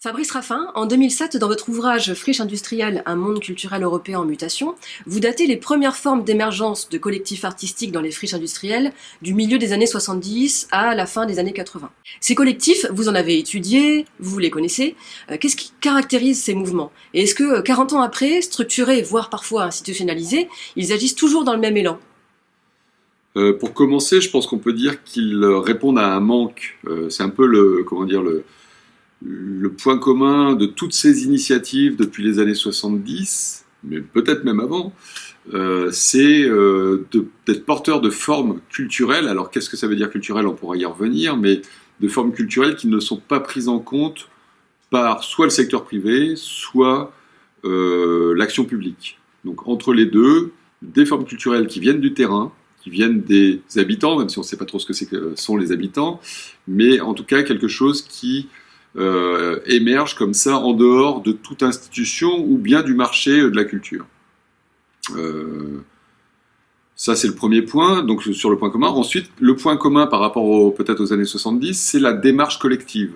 Fabrice Raffin, en 2007, dans votre ouvrage Friche industrielle, un monde culturel européen en mutation, vous datez les premières formes d'émergence de collectifs artistiques dans les friches industrielles du milieu des années 70 à la fin des années 80. Ces collectifs, vous en avez étudié, vous les connaissez. Qu'est-ce qui caractérise ces mouvements? Et est-ce que 40 ans après, structurés, voire parfois institutionnalisés, ils agissent toujours dans le même élan? Pour commencer, je pense qu'on peut dire qu'ils répondent à un manque. C'est un peu le point commun de toutes ces initiatives depuis les années 70, mais peut-être même avant, c'est d'être porteur de formes culturelles. Alors qu'est-ce que ça veut dire culturel? On pourra y revenir, mais de formes culturelles qui ne sont pas prises en compte par soit le secteur privé, soit l'action publique. Donc entre les deux, des formes culturelles qui viennent du terrain, qui viennent des habitants, même si on ne sait pas trop ce que sont les habitants, mais en tout cas quelque chose qui émerge comme ça en dehors de toute institution ou bien du marché de la culture. Ça c'est le premier point, donc sur le point commun. Ensuite, le point commun par rapport peut-être aux années 70, c'est la démarche collective.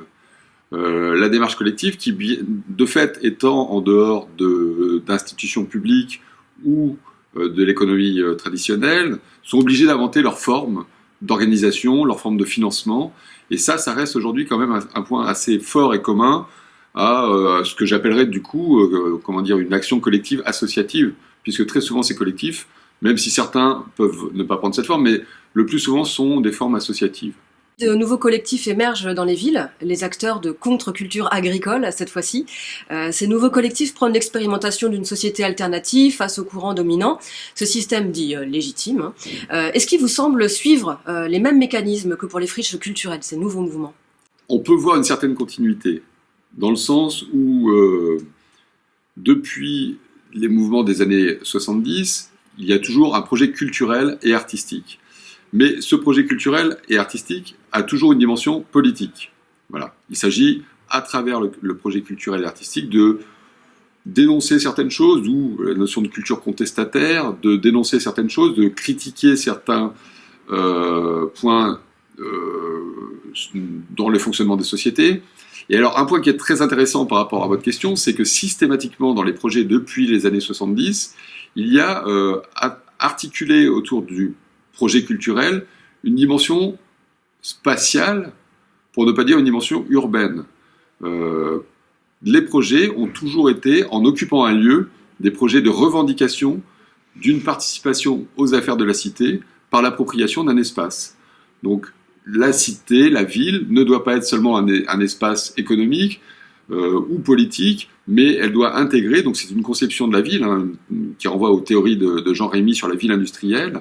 La démarche collective qui, de fait, étant en dehors d'institutions publiques ou de l'économie traditionnelle, sont obligés d'inventer leur forme d'organisation, leur forme de financement. Et ça reste aujourd'hui quand même un point assez fort et commun à ce que j'appellerais du coup, une action collective associative, puisque très souvent c'est collectif, même si certains peuvent ne pas prendre cette forme, mais le plus souvent sont des formes associatives. De nouveaux collectifs émergent dans les villes, les acteurs de contre-culture agricole cette fois-ci. Ces nouveaux collectifs prônent l'expérimentation d'une société alternative face au courant dominant, ce système dit légitime. Est-ce qu'il vous semble suivre les mêmes mécanismes que pour les friches culturelles, ces nouveaux mouvements? On peut voir une certaine continuité, dans le sens où depuis les mouvements des années 70, il y a toujours un projet culturel et artistique. Mais ce projet culturel et artistique a toujours une dimension politique. Voilà. Il s'agit, à travers le projet culturel et artistique, de dénoncer certaines choses, d'où la notion de culture contestataire, de dénoncer certaines choses, de critiquer certains points dans le fonctionnement des sociétés. Et alors, un point qui est très intéressant par rapport à votre question, c'est que systématiquement, dans les projets depuis les années 70, il y a articulé autour du projet culturel, une dimension spatiale, pour ne pas dire une dimension urbaine. Les projets ont toujours été, en occupant un lieu, des projets de revendication d'une participation aux affaires de la cité par l'appropriation d'un espace. Donc la cité, la ville, ne doit pas être seulement un espace économique ou politique, mais elle doit intégrer, donc c'est une conception de la ville, qui renvoie aux théories de Jean Rémy sur la ville industrielle.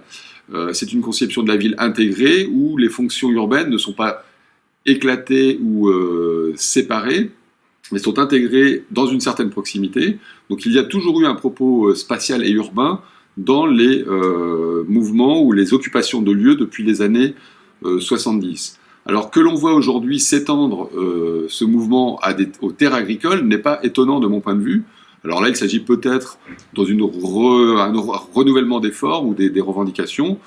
C'est une conception de la ville intégrée où les fonctions urbaines ne sont pas éclatées ou séparées, mais sont intégrées dans une certaine proximité. Donc il y a toujours eu un propos spatial et urbain dans les mouvements ou les occupations de lieux depuis les années 70. Alors que l'on voit aujourd'hui s'étendre ce mouvement aux terres agricoles n'est pas étonnant de mon point de vue. Alors là, il s'agit peut-être dans un renouvellement des formes ou des revendications,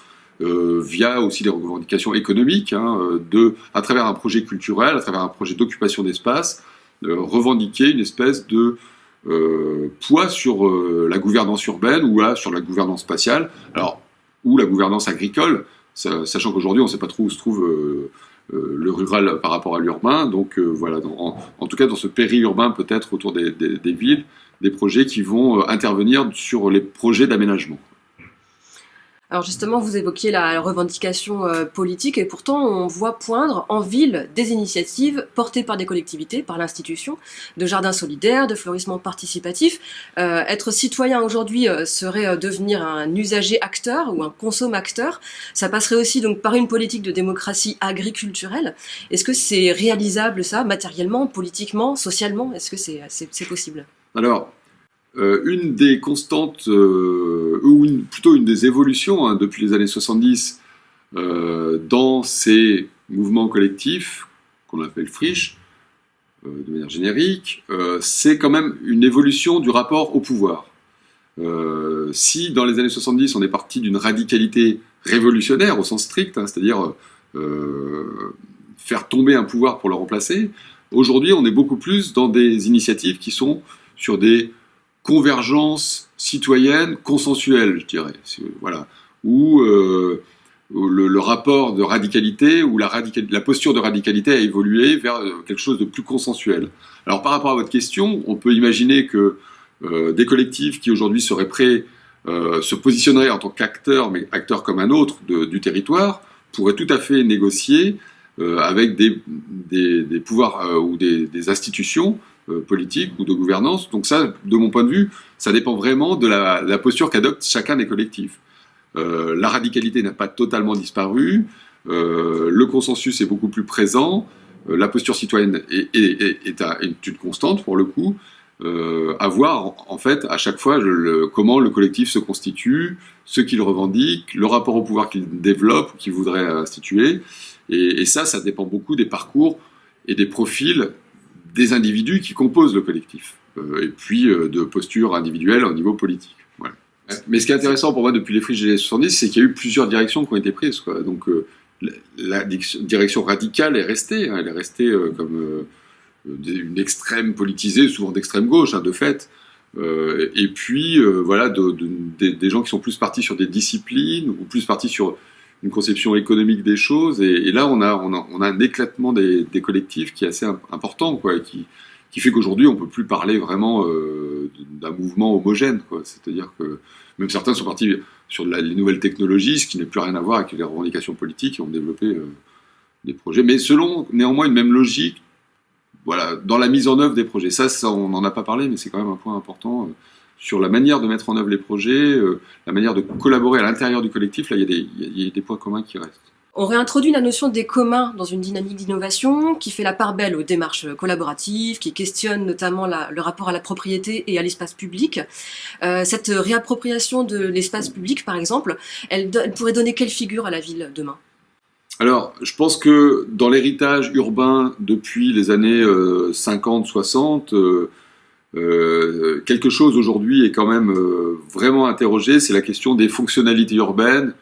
via aussi des revendications économiques, à travers un projet culturel, à travers un projet d'occupation d'espace, revendiquer une espèce de poids sur la gouvernance urbaine ou sur la gouvernance spatiale, ou la gouvernance agricole, sachant qu'aujourd'hui, on ne sait pas trop où se trouve le rural par rapport à l'urbain. Donc voilà, en tout cas dans ce périurbain peut-être autour des villes, des projets qui vont intervenir sur les projets d'aménagement. Alors justement, vous évoquiez la revendication politique et pourtant on voit poindre en ville des initiatives portées par des collectivités, par l'institution, de jardins solidaires, de florissement participatif. Être citoyen aujourd'hui serait devenir un usager acteur ou un consomme-acteur. Ça passerait aussi donc par une politique de démocratie agriculturelle. Est-ce que c'est réalisable ça, matériellement, politiquement, socialement? Est-ce que c'est possible? Alors, une des constantes, ou plutôt une des évolutions depuis les années 70 dans ces mouvements collectifs, qu'on appelle friches, de manière générique, c'est quand même une évolution du rapport au pouvoir. Si dans les années 70 on est parti d'une radicalité révolutionnaire au sens strict, c'est-à-dire faire tomber un pouvoir pour le remplacer, Aujourd'hui, on est beaucoup plus dans des initiatives qui sont sur des convergences citoyennes consensuelles, je dirais. Voilà. Où le rapport de radicalité ou la posture de radicalité a évolué vers quelque chose de plus consensuel. Alors par rapport à votre question, on peut imaginer que des collectifs qui aujourd'hui seraient prêts se positionneraient en tant qu'acteurs, mais acteurs comme un autre du territoire, pourraient tout à fait négocier avec des pouvoirs ou des institutions politiques ou de gouvernance. Donc ça, de mon point de vue, ça dépend vraiment de la posture qu'adopte chacun des collectifs. La radicalité n'a pas totalement disparu, le consensus est beaucoup plus présent, la posture citoyenne est une constante pour le coup. À voir en fait à chaque fois comment le collectif se constitue, ce qu'il revendique, le rapport au pouvoir qu'il développe ou qu'il voudrait instituer. Et ça dépend beaucoup des parcours et des profils des individus qui composent le collectif, et puis de postures individuelles au niveau politique. Voilà. Mais ce qui est intéressant pour moi depuis les friches des années 70, c'est qu'il y a eu plusieurs directions qui ont été prises, quoi. Donc la direction radicale est restée, hein, elle est restée comme une extrême politisée, souvent d'extrême gauche, hein, de fait. Et puis voilà, des gens qui sont plus partis sur des disciplines ou plus partis sur une conception économique des choses. Et là, on a un éclatement des collectifs qui est assez important, quoi, et qui fait qu'aujourd'hui, on ne peut plus parler vraiment d'un mouvement homogène, quoi. C'est-à-dire que même certains sont partis sur les nouvelles technologies, ce qui n'a plus rien à voir avec les revendications politiques, et ont développé des projets, mais selon néanmoins une même logique, voilà, dans la mise en œuvre des projets. Ça on n'en a pas parlé, mais c'est quand même un point important sur la manière de mettre en œuvre les projets, la manière de collaborer à l'intérieur du collectif. Là, il y a des points communs qui restent. On réintroduit la notion des communs dans une dynamique d'innovation qui fait la part belle aux démarches collaboratives, qui questionne notamment le rapport à la propriété et à l'espace public. Cette réappropriation de l'espace public, par exemple, elle pourrait donner quelle figure à la ville demain ? Alors, je pense que dans l'héritage urbain depuis les années 50-60, quelque chose aujourd'hui est quand même vraiment interrogé, c'est la question des fonctionnalités urbaines,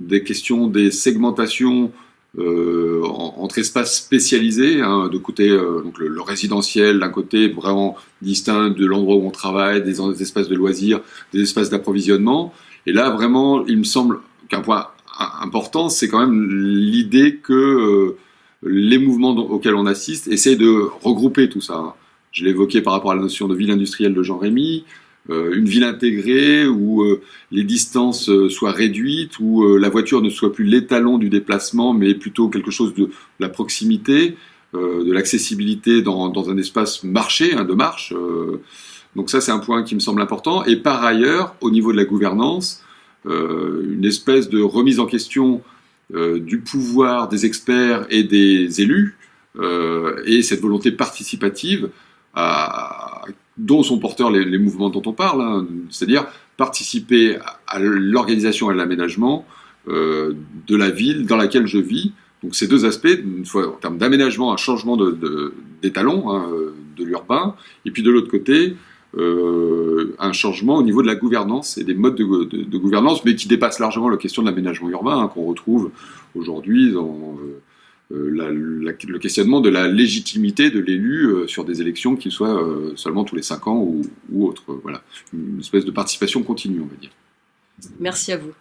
des questions des segmentations entre espaces spécialisés, hein, de côté donc le résidentiel d'un côté vraiment distinct de l'endroit où on travaille, des espaces de loisirs, des espaces d'approvisionnement. Et là vraiment, il me semble qu'un point important, c'est quand même l'idée que les mouvements auxquels on assiste essayent de regrouper tout ça. Je l'ai évoqué par rapport à la notion de ville industrielle de Jean Rémy, une ville intégrée où les distances soient réduites, où la voiture ne soit plus l'étalon du déplacement, mais plutôt quelque chose de la proximité, de l'accessibilité dans un espace marché, hein, de marche. Donc ça, c'est un point qui me semble important. Et par ailleurs, au niveau de la gouvernance, une espèce de remise en question du pouvoir des experts et des élus, et cette volonté participative dont sont porteurs les mouvements dont on parle, hein, c'est-à-dire participer à l'organisation et à l'aménagement de la ville dans laquelle je vis. Donc ces deux aspects, une fois en termes d'aménagement, un changement d'étalon, hein, de l'urbain, et puis de l'autre côté, un changement au niveau de la gouvernance et des modes de gouvernance, mais qui dépasse largement la question de l'aménagement urbain, hein, qu'on retrouve aujourd'hui dans le questionnement de la légitimité de l'élu sur des élections qui soient seulement tous les 5 ans ou autres. Voilà. Une espèce de participation continue, on va dire. Merci à vous.